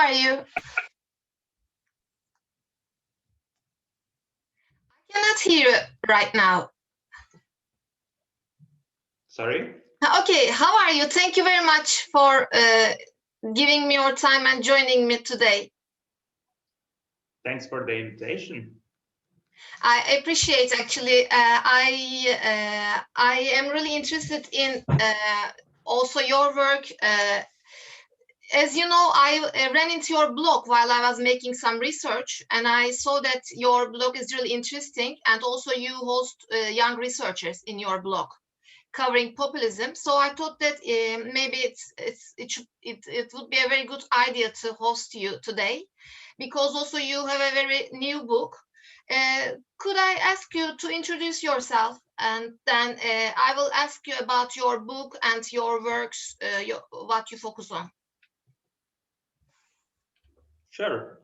are you? I cannot hear you right now. Sorry? Okay, how are you? Thank you very much for giving me your time and joining me today. Thanks for the invitation. I appreciate actually. I am really interested in also your work. As you know, I ran into your blog while I was making some research, and I saw that your blog is really interesting, and also you host young researchers in your blog covering populism. So I thought that maybe it would be a very good idea to host you today, because also you have a very new book. Could I ask you to introduce yourself, and then I will ask you about your book and your works, what you focus on. Sure.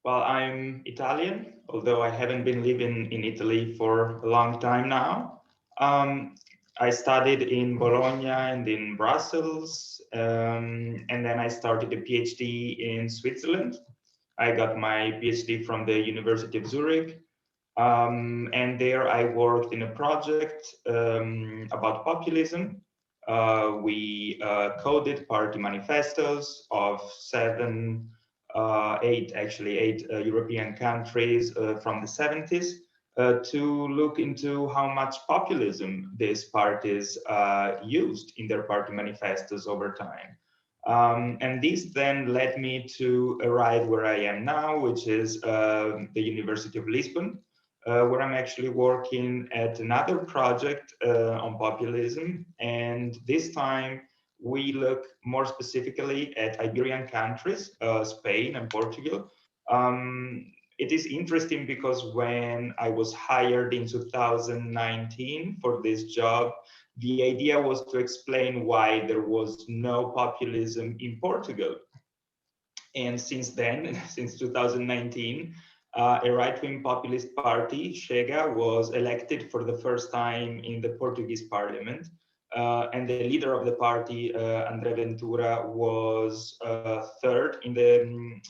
Well, I'm Italian, although I haven't been living in Italy for a long time now. I studied in Bologna and in Brussels, and then I started a PhD in Switzerland. I got my PhD from the University of Zurich. And there I worked in a project about populism. We coded party manifestos of eight European countries from the 70s to look into how much populism these parties used in their party manifestos over time. And this then led me to arrive where I am now, which is the University of Lisbon, where I'm actually working at another project on populism. And this time we look more specifically at Iberian countries, Spain and Portugal. It is interesting because when I was hired in 2019 for this job, the idea was to explain why there was no populism in Portugal. And since then, since 2019, a right-wing populist party, Chega, was elected for the first time in the Portuguese parliament. And the leader of the party, André Ventura, was third in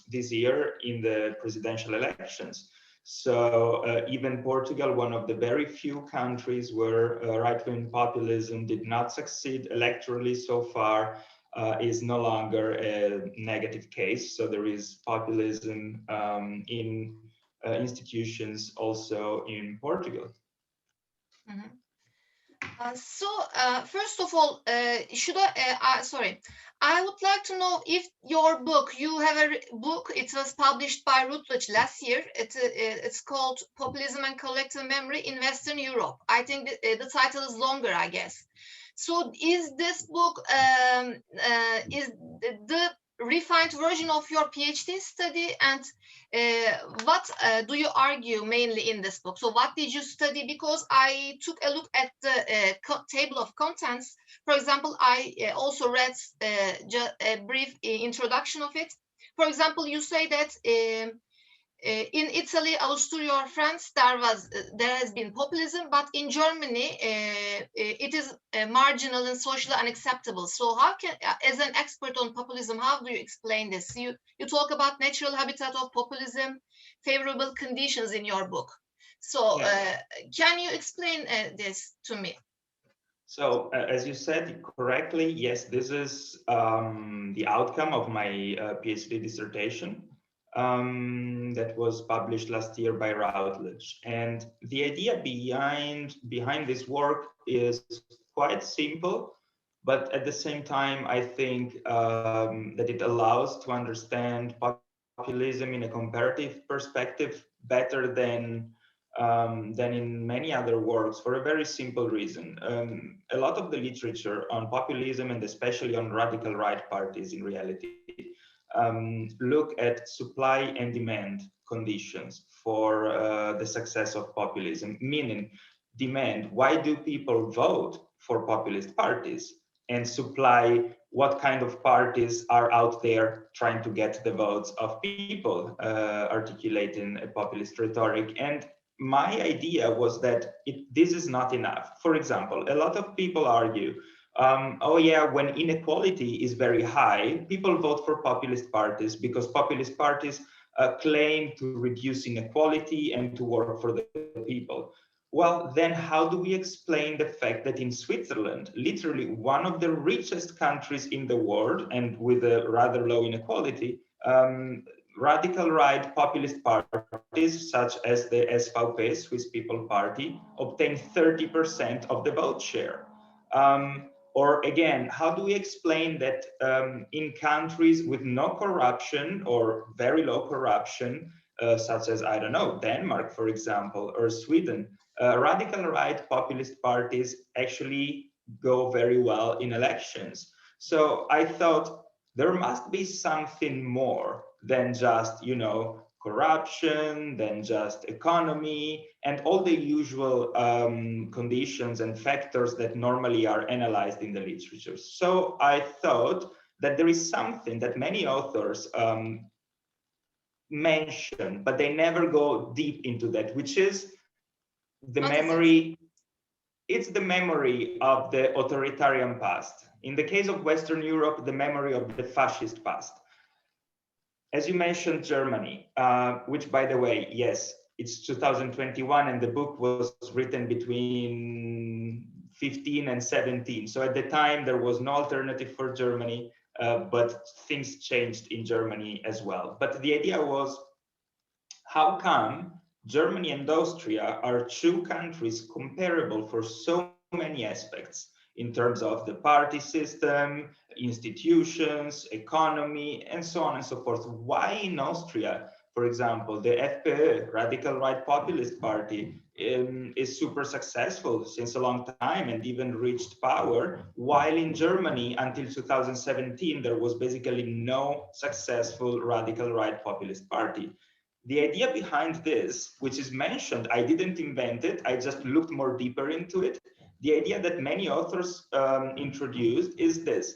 this year in the presidential elections. So even Portugal, one of the very few countries where right-wing populism did not succeed electorally so far, is no longer a negative case. So there is populism in institutions also in Portugal. Mm-hmm. First of all, I would like to know if your book, you have a book, it was published by Routledge last year. It's called Populism and Collective Memory in Western Europe. I think the title is longer, I guess. So is this book, is the refined version of your PhD study, and what do you argue mainly in this book? So what did you study? Because I took a look at the table of contents. For example, I also read a brief introduction of it. For example, you say that in Italy, Austria, or France, there has been populism, but in Germany, it is marginal and socially unacceptable. So how can, as an expert on populism, how do you explain this? You talk about natural habitat of populism, favorable conditions in your book. So can you explain this to me? So as you said correctly, yes, this is the outcome of my PhD dissertation. That was published last year by Routledge. And the idea behind this work is quite simple, but at the same time, I think that it allows to understand populism in a comparative perspective better than in many other works, for a very simple reason. A lot of the literature on populism, and especially on radical right parties in reality, look at supply and demand conditions for the success of populism, meaning demand, why do people vote for populist parties, and supply, what kind of parties are out there trying to get the votes of people, articulating a populist rhetoric. And my idea was that this is not enough. For example, a lot of people argue, Oh yeah, when inequality is very high, people vote for populist parties because populist parties claim to reduce inequality and to work for the people. Well, then how do we explain the fact that in Switzerland, literally one of the richest countries in the world and with a rather low inequality, radical right populist parties such as the SVP, Swiss People Party, obtain 30% of the vote share? Or again, how do we explain that in countries with no corruption or very low corruption, such as, I don't know, Denmark, for example, or Sweden, radical right populist parties actually go very well in elections? So I thought there must be something more than just, corruption, than just economy, and all the usual conditions and factors that normally are analyzed in the literature. So I thought that there is something that many authors mention, but they never go deep into that, which is the What is it? memory. It's the memory of the authoritarian past. In the case of Western Europe, the memory of the fascist past. As you mentioned, Germany, which, by the way, yes, it's 2021 and the book was written between 15 and 17. So at the time, there was no alternative for Germany, but things changed in Germany as well. But the idea was, how come Germany and Austria are two countries comparable for so many aspects in terms of the party system, institutions, economy, and so on and so forth? Why in Austria, for example, the FPÖ, Radical Right Populist Party, is super successful since a long time and even reached power, while in Germany until 2017 there was basically no successful Radical Right Populist Party? The idea behind this, which is mentioned, I didn't invent it, I just looked more deeper into it. The idea that many authors introduced is this.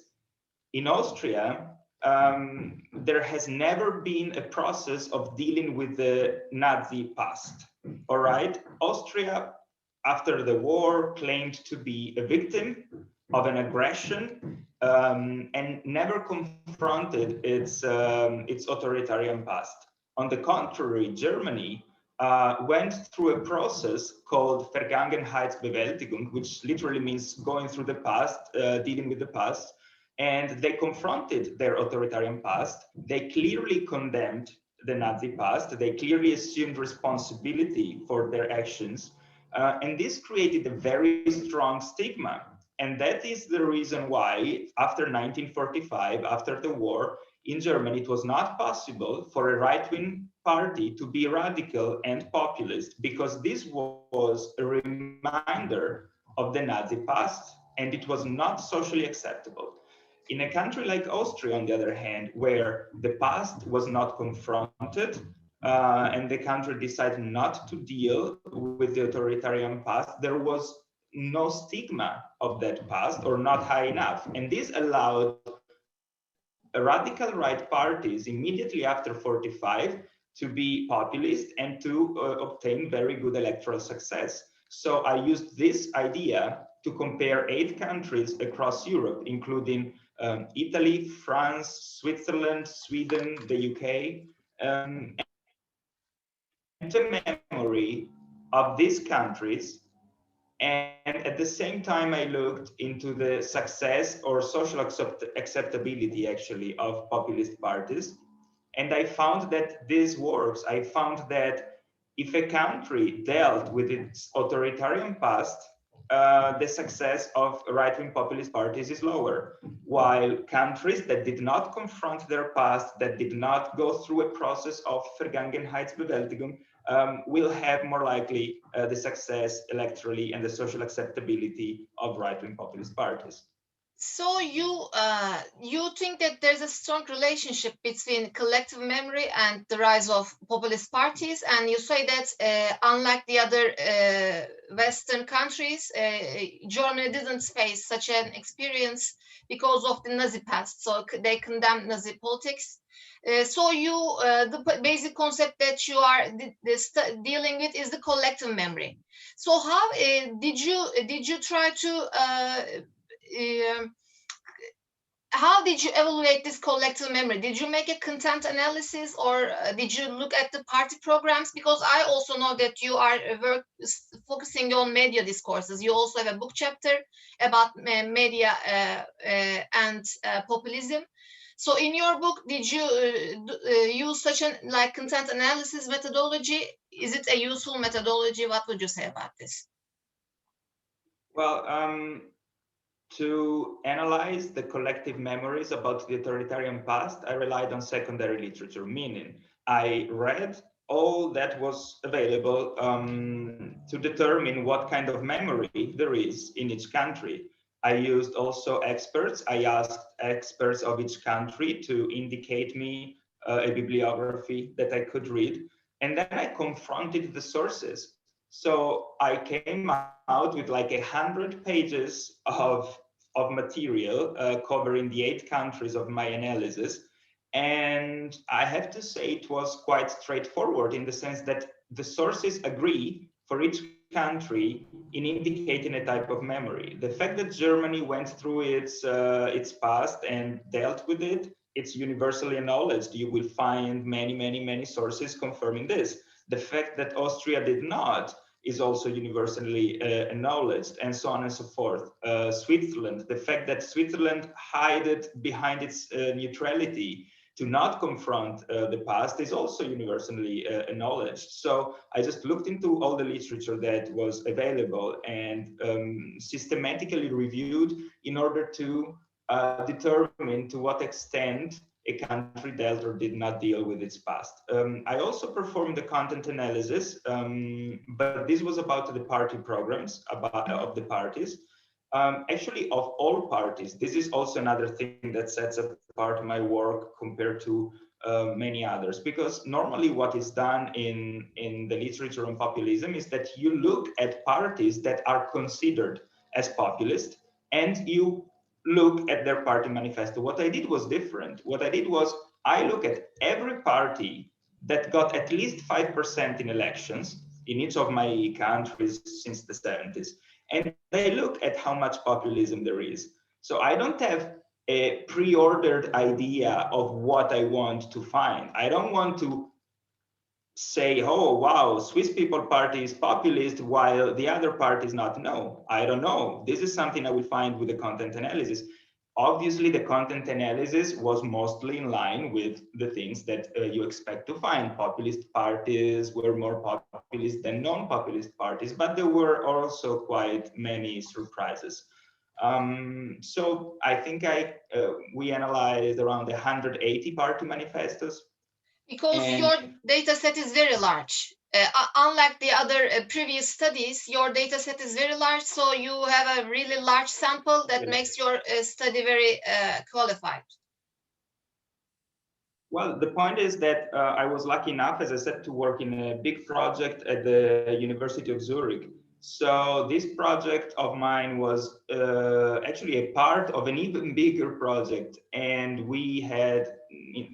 In Austria, there has never been a process of dealing with the Nazi past. All right, Austria, after the war, claimed to be a victim of an aggression and never confronted its authoritarian past. On the contrary, Germany went through a process called Vergangenheitsbewältigung, which literally means going through the past, dealing with the past, and they confronted their authoritarian past. They clearly condemned the Nazi past. They clearly assumed responsibility for their actions. And this created a very strong stigma. And that is the reason why, after 1945, after the war, in Germany, it was not possible for a right-wing party to be radical and populist, because this was a reminder of the Nazi past, and it was not socially acceptable. In a country like Austria, on the other hand, where the past was not confronted, and the country decided not to deal with the authoritarian past, there was no stigma of that past, or not high enough. And this allowed radical right parties immediately after 45 to be populist and to obtain very good electoral success. So I used this idea to compare 8 countries across Europe, including Italy, France, Switzerland, Sweden, the UK, and the memory of these countries. And at the same time, I looked into the success or social acceptability, actually, of populist parties. And I found that this works. I found that if a country dealt with its authoritarian past, the success of right-wing populist parties is lower, while countries that did not confront their past, that did not go through a process of Vergangenheitsbewältigung, will have more likely the success electorally and the social acceptability of right-wing populist parties. So you think that there's a strong relationship between collective memory and the rise of populist parties, and you say that unlike the other Western countries, Germany didn't face such an experience because of the Nazi past, so they condemned Nazi politics. So the basic concept that you are dealing with is the collective memory. So how did you try to how did you evaluate this collective memory? Did you make a content analysis, or did you look at the party programs? Because I also know that you are focusing on media discourses. You also have a book chapter about media and populism. So in your book, did you use such an content analysis methodology? Is it a useful methodology? What would you say about this? Well, to analyze the collective memories about the authoritarian past, I relied on secondary literature, meaning I read all that was available to determine what kind of memory there is in each country. I used also experts. I asked experts of each country to indicate me a bibliography that I could read. And then I confronted the sources. So I came out with like 100 pages of material covering the 8 countries of my analysis. And I have to say it was quite straightforward in the sense that the sources agree for each country in indicating a type of memory. The fact that Germany went through its past and dealt with it, it's universally acknowledged. You will find many sources confirming this. The fact that Austria did not is also universally acknowledged, and so on and so forth. Switzerland, the fact that Switzerland hid behind its neutrality to not confront the past is also universally acknowledged. So I just looked into all the literature that was available and systematically reviewed in order to determine to what extent a country dealt or did not deal with its past. I also performed the content analysis, but this was about the party programs of the parties. Actually, of all parties, this is also another thing that sets apart my work compared to many others, because normally what is done in the literature on populism is that you look at parties that are considered as populist and you look at their party manifesto. What I did was different. What I did was I look at every party that got at least 5% in elections in each of my countries since the 70s. And I look at how much populism there is. So I don't have a pre-ordered idea of what I want to find. I don't want to say, oh, wow, Swiss People Party is populist while the other party is not. No, I don't know. This is something I will find with the content analysis. Obviously, the content analysis was mostly in line with the things that you expect to find. Populist parties were more populist than non-populist parties, but there were also quite many surprises. So I think we analyzed around 180 party manifestos. Because your data set is very large. Unlike the other previous studies, your data set is very large, so you have a really large sample that makes your study very qualified. Well, the point is that I was lucky enough, as I said, to work in a big project at the University of Zurich. So this project of mine was actually a part of an even bigger project. And we had,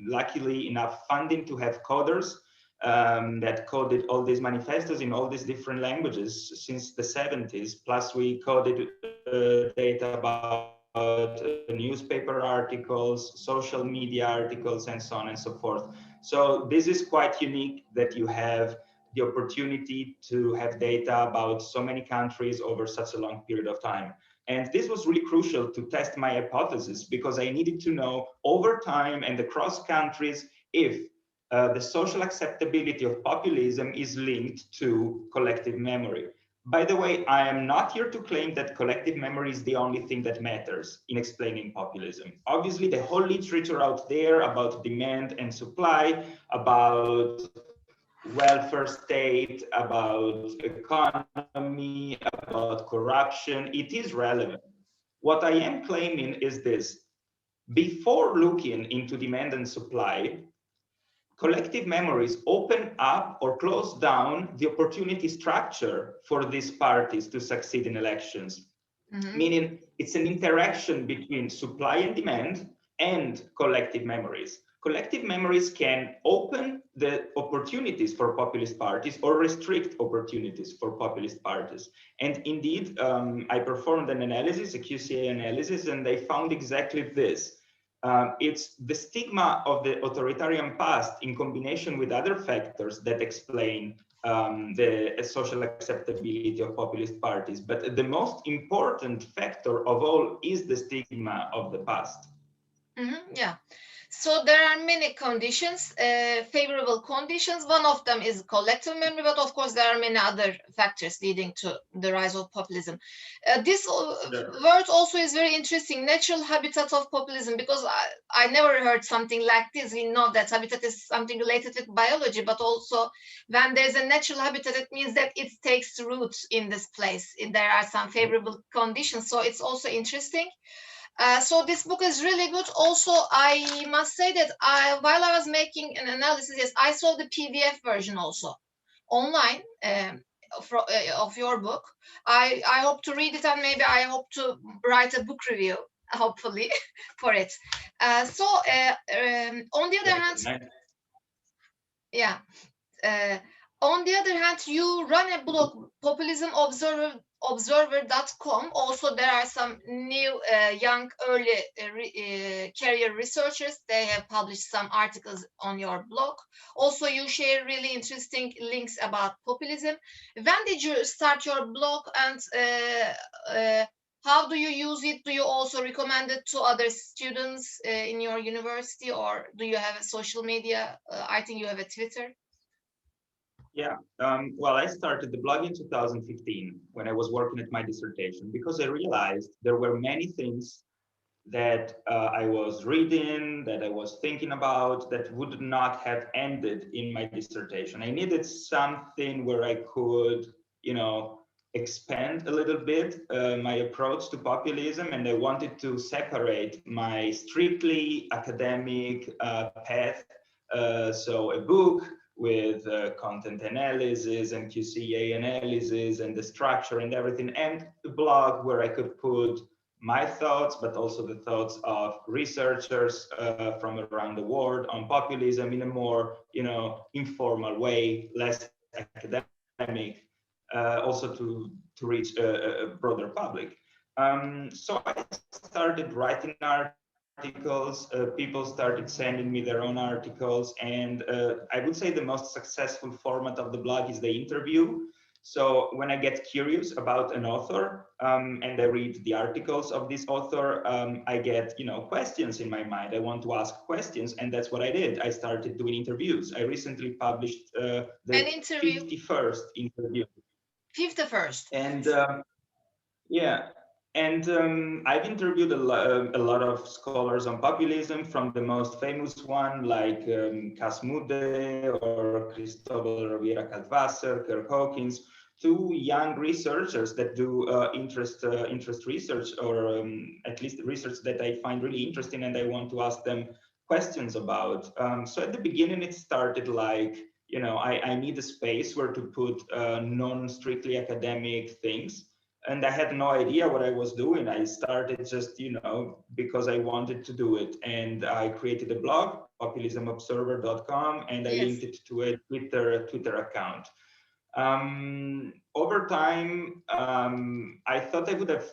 luckily, enough funding to have coders that coded all these manifestos in all these different languages since the 70s. Plus, we coded data about newspaper articles, social media articles, and so on and so forth. So this is quite unique that you have the opportunity to have data about so many countries over such a long period of time. And this was really crucial to test my hypothesis, because I needed to know over time and across countries if the social acceptability of populism is linked to collective memory. By the way, I am not here to claim that collective memory is the only thing that matters in explaining populism. Obviously, the whole literature out there about demand and supply, about welfare state, about economy, about corruption, it is relevant. What I am claiming is this: before looking into demand and supply, collective memories open up or close down the opportunity structure for these parties to succeed in elections. Meaning it's an interaction between supply and demand and collective memories. collective memories can open the opportunities for populist parties or restrict opportunities for populist parties. And indeed, I performed an analysis, a QCA analysis, and I found exactly this. It's the stigma of the authoritarian past in combination with other factors that explain the social acceptability of populist parties. But the most important factor of all is the stigma of the past. Yeah. So there are many conditions, favorable conditions. One of them is collective memory, but of course there are many other factors leading to the rise of populism. This word also is very interesting, natural habitat of populism, because I never heard something like this. We know that habitat is something related with biology, but also when there's a natural habitat, it means that it takes roots in this place. There are some favorable conditions, so it's also interesting. So this book is really good. Also, I must say that while I was making an analysis, yes, I saw the PDF version also online of your book. I hope to read it, and maybe I hope to write a book review, hopefully, for it. On the other hand, yeah. On the other hand, you run a blog, populismobserver.com. Also, there are some new, young, early career researchers. They have published some articles on your blog. Also, you share really interesting links about populism. When did you start your blog, and how do you use it? Do you also recommend it to other students in your university, or do you have a social media? I think you have a Twitter. Yeah, well, I started the blog in 2015 when I was working at my dissertation, because I realized there were many things that I was reading, that I was thinking about, that would not have ended in my dissertation. I needed something where I could, expand a little bit my approach to populism, and I wanted to separate my strictly academic path. So a book with content analysis and QCA analysis and the structure and everything, and a blog where I could put my thoughts, but also the thoughts of researchers from around the world on populism in a more, informal way, less academic, also to reach a broader public. So I started writing articles. People started sending me their own articles, and I would say the most successful format of the blog is the interview. So when I get curious about an author and I read the articles of this author, I get, questions in my mind. I want to ask questions, and that's what I did. I started doing interviews. I recently published the 51st interview. 51st. And yeah, and I've interviewed a lot of scholars on populism, from the most famous one like Casmude or Cristobal Rovira Kaltwasser, Kirk Hawkins, to young researchers that do interest research, or at least research that I find really interesting and I want to ask them questions about. So at the beginning, it started like, I need a space where to put non-strictly academic things. And I had no idea what I was doing. I started just, because I wanted to do it. And I created a blog, populismobserver.com, and I linked it to a Twitter account. Over time, I thought I would have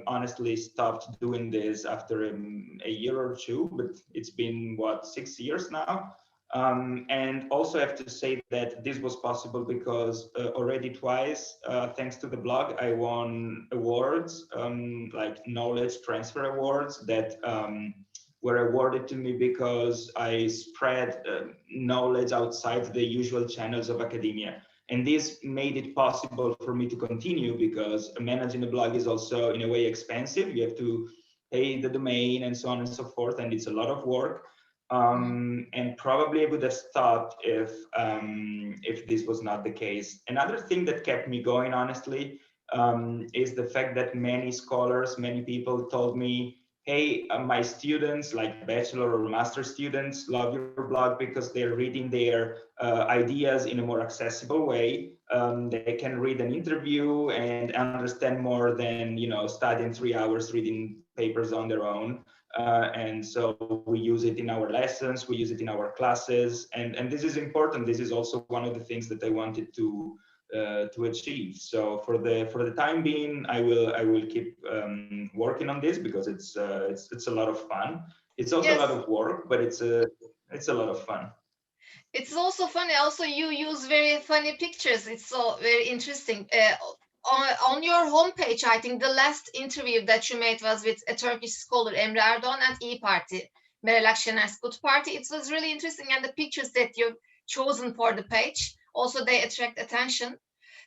honestly stopped doing this after a year or two, but it's been, 6 years now. And also I have to say that this was possible because already twice, thanks to the blog, I won awards, like knowledge transfer awards that were awarded to me because I spread knowledge outside the usual channels of academia. And this made it possible for me to continue, because managing a blog is also in a way expensive. You have to pay the domain and so on and so forth, and it's a lot of work. And probably I would have stopped if this was not the case. Another thing that kept me going, honestly, is the fact that many scholars, many people told me, hey, my students, like bachelor or master students, love your blog because they're reading their ideas in a more accessible way. They can read an interview and understand more than, studying 3 hours reading papers on their own. And so we use it in our lessons, we use it in our classes, and this is important. This is also one of the things that I wanted to achieve. So for the time being, I will keep working on this, because it's a lot of fun. It's also a lot Yes, of work, but it's a lot of fun. it's also funny. Also, you use very funny pictures. It's so very interesting. On your homepage, I think the last interview that you made was with a Turkish scholar, Emre Erdoğan, and İYİ Party, Meral Akşener's Good Party. It was really interesting, and the pictures that you've chosen for the page also they attract attention.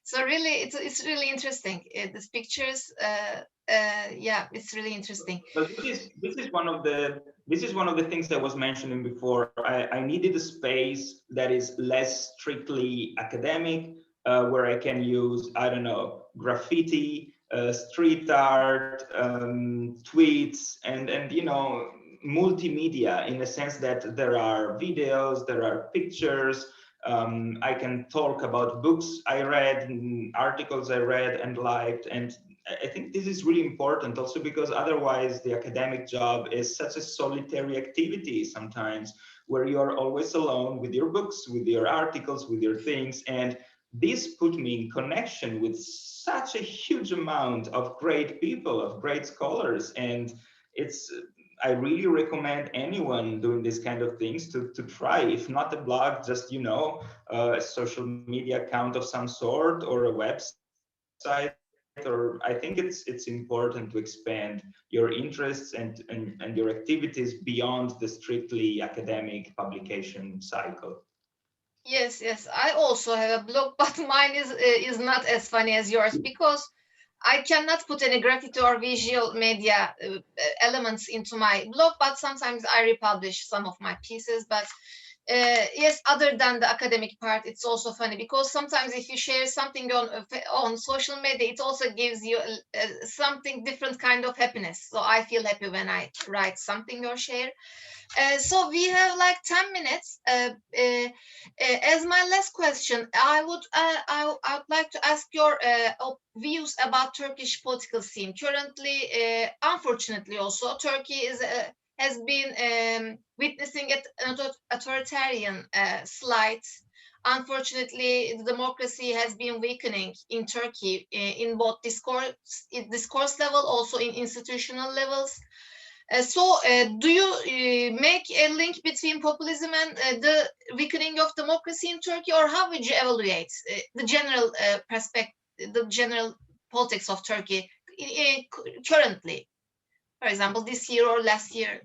So really, it's really interesting. These pictures, yeah, it's really interesting. But this is one of the things I was mentioning before. I needed a space that is less strictly academic, where I can use, I don't know, graffiti, street art, tweets, and multimedia, in the sense that there are videos, there are pictures. I can talk about books I read, articles I read and liked, and I think this is really important also, because otherwise the academic job is such a solitary activity sometimes, where you are always alone with your books, with your articles, with your things. And this put me in connection with such a huge amount of great people, of great scholars. And I really recommend anyone doing this kind of things to try, if not a blog, just, a social media account of some sort, or a website. Or I think it's important to expand your interests and your activities beyond the strictly academic publication cycle. Yes, yes. I also have a blog, but mine is not as funny as yours, because I cannot put any graffiti or visual media elements into my blog. But sometimes I republish some of my pieces. But yes, other than the academic part, it's also funny, because sometimes if you share something on social media, it also gives you something different kind of happiness. So I feel happy when I write something or share. So we have like 10 minutes. As my last question, I would like to ask your views about Turkish political scene. Currently, unfortunately, also Turkey has been witnessing an authoritarian slide. Unfortunately, the democracy has been weakening in Turkey in both discourse level, also in institutional levels. Do you make a link between populism and the weakening of democracy in Turkey, or how would you evaluate the general perspective, the general politics of Turkey currently, for example, this year or last year?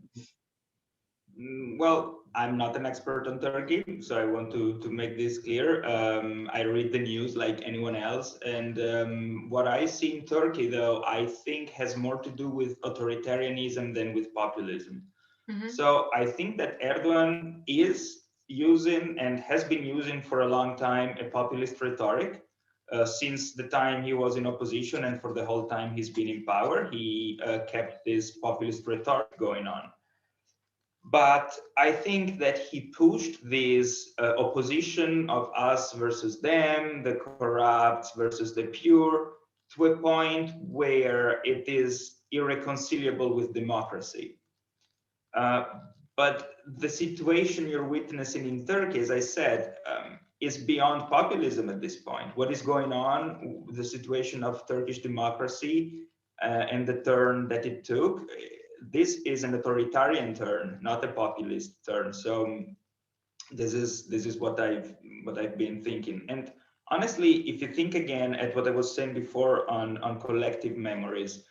Well, I'm not an expert on Turkey, so I want to make this clear. I read the news like anyone else, and what I see in Turkey, though, I think has more to do with authoritarianism than with populism. Mm-hmm. So I think that Erdogan is using and has been using for a long time a populist rhetoric. Since the time he was in opposition and for the whole time he's been in power, he kept this populist rhetoric going on. But I think that he pushed this opposition of us versus them, the corrupt versus the pure, to a point where it is irreconcilable with democracy. Uh, but the situation you're witnessing in Turkey, as I said, is beyond populism at this point. What is going on, the situation of Turkish democracy and the turn that it took, this is an authoritarian turn, not a populist turn. So this is what I've been thinking. And honestly, if you think again at what I was saying before on collective memories,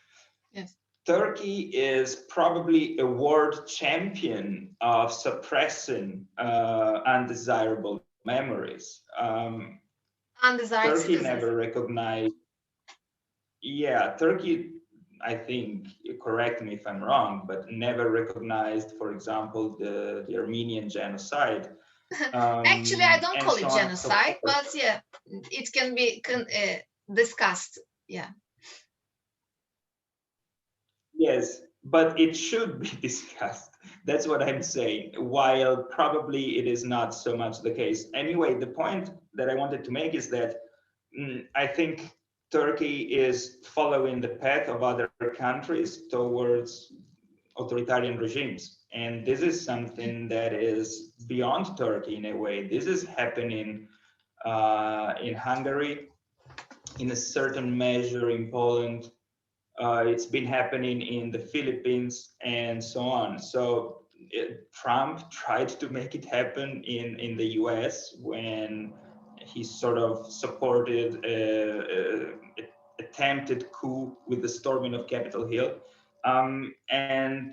Yes. Turkey is probably a world champion of suppressing undesirable memories. Undesired Turkey citizens. never recognized. Yeah, Turkey, I think, correct me if I'm wrong, but never recognized, for example, the Armenian genocide, Actually, I don't and call so it on and so genocide, forth. but yeah, it can be discussed. Yeah. Yes, but it should be discussed. That's what I'm saying, while probably it is not so much the case. Anyway, the point that I wanted to make is that I think Turkey is following the path of other countries towards authoritarian regimes. And this is something that is beyond Turkey in a way. This is happening in Hungary, in a certain measure in Poland. It's been happening in the Philippines and so on. So Trump tried to make it happen in the US when he sort of supported attempted coup with the storming of Capitol Hill. And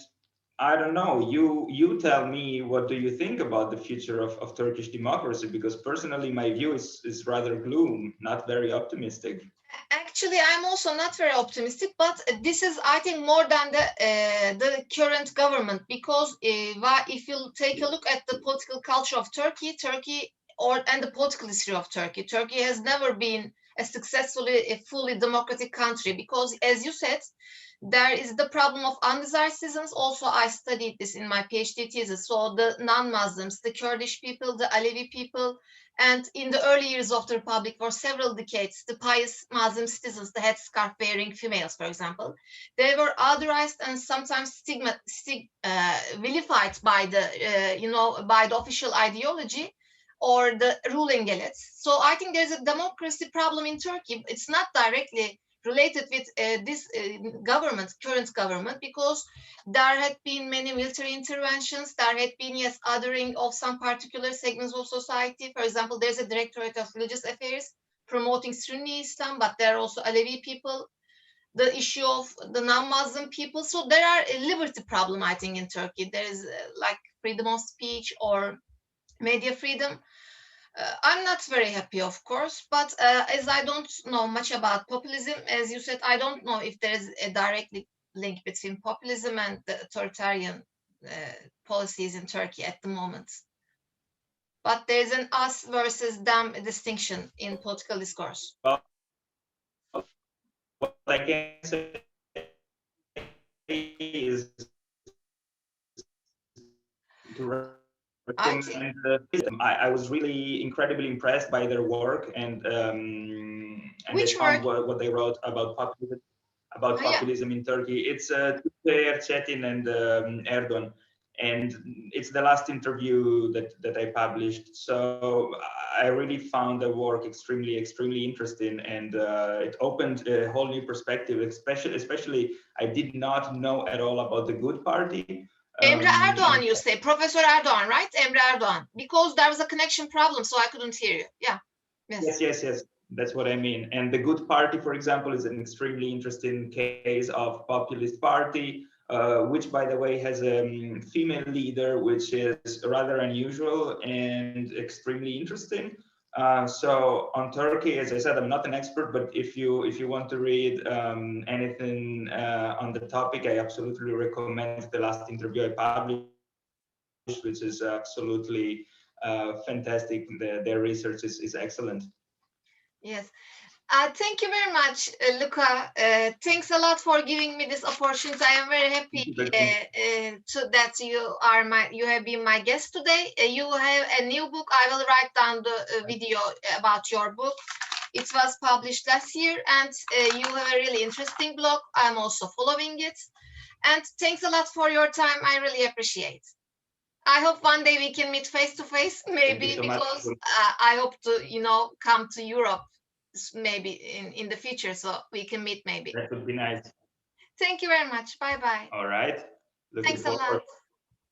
I don't know, you tell me, what do you think about the future of Turkish democracy? Because personally, my view is rather gloom, not very optimistic. Actually, I'm also not very optimistic, but this is, I think, more than the current government, because if you take a look at the political culture of Turkey, and the political history of Turkey, Turkey has never been a fully democratic country, because, as you said, there is the problem of undesired citizens. Also, I studied this in my PhD thesis. So the non-Muslims, the Kurdish people, the Alevi people, and in the early years of the Republic, for several decades, the pious Muslim citizens, the headscarf-wearing females, for example, they were otherized and sometimes vilified by by the official ideology or the ruling elites. So I think there's a democracy problem in Turkey. It's not directly related with this current government, because there had been many military interventions. There had been, yes, othering of some particular segments of society. For example, there's a Directorate of Religious Affairs promoting Sunni Islam, but there are also Alevi people, the issue of the non-Muslim people. So there are a liberty problem, I think, in Turkey. There is like freedom of speech or media freedom. I'm not very happy, of course, but as I don't know much about populism, as you said, I don't know if there is a direct link between populism and the authoritarian policies in Turkey at the moment. But there is an us versus them distinction in political discourse. Well, what I can say is to recommend I was really incredibly impressed by their work, and I found what they wrote about populism in Turkey. It's Türkiye Erçetin and Erdogan, and it's the last interview that I published. So I really found the work extremely interesting, and it opened a whole new perspective. Especially, I did not know at all about the Good Party. Emre Erdogan, you say, Professor Erdogan, right? Emre Erdogan, because there was a connection problem, so I couldn't hear you. Yeah. Yes. That's what I mean. And the Good Party, for example, is an extremely interesting case of populist party, which, by the way, has a female leader, which is rather unusual and extremely interesting. So on Turkey, as I said, I'm not an expert, but if you want to read anything on the topic, I absolutely recommend the last interview I published, which is absolutely fantastic. Their research is excellent. Yes. Thank you very much, Luca. Thanks a lot for giving me this opportunity. I am very happy that you have been my guest today. You have a new book. I will write down the video about your book. It was published last year, and you have a really interesting blog. I'm also following it. And thanks a lot for your time. I really appreciate. I hope one day we can meet face to face, maybe, because I hope to, come to Europe maybe in the future, so we can meet maybe. That would be nice. Thank you very much. Bye bye. All right. Thanks a lot.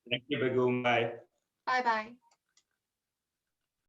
Thank you, Begum. Bye. Bye bye.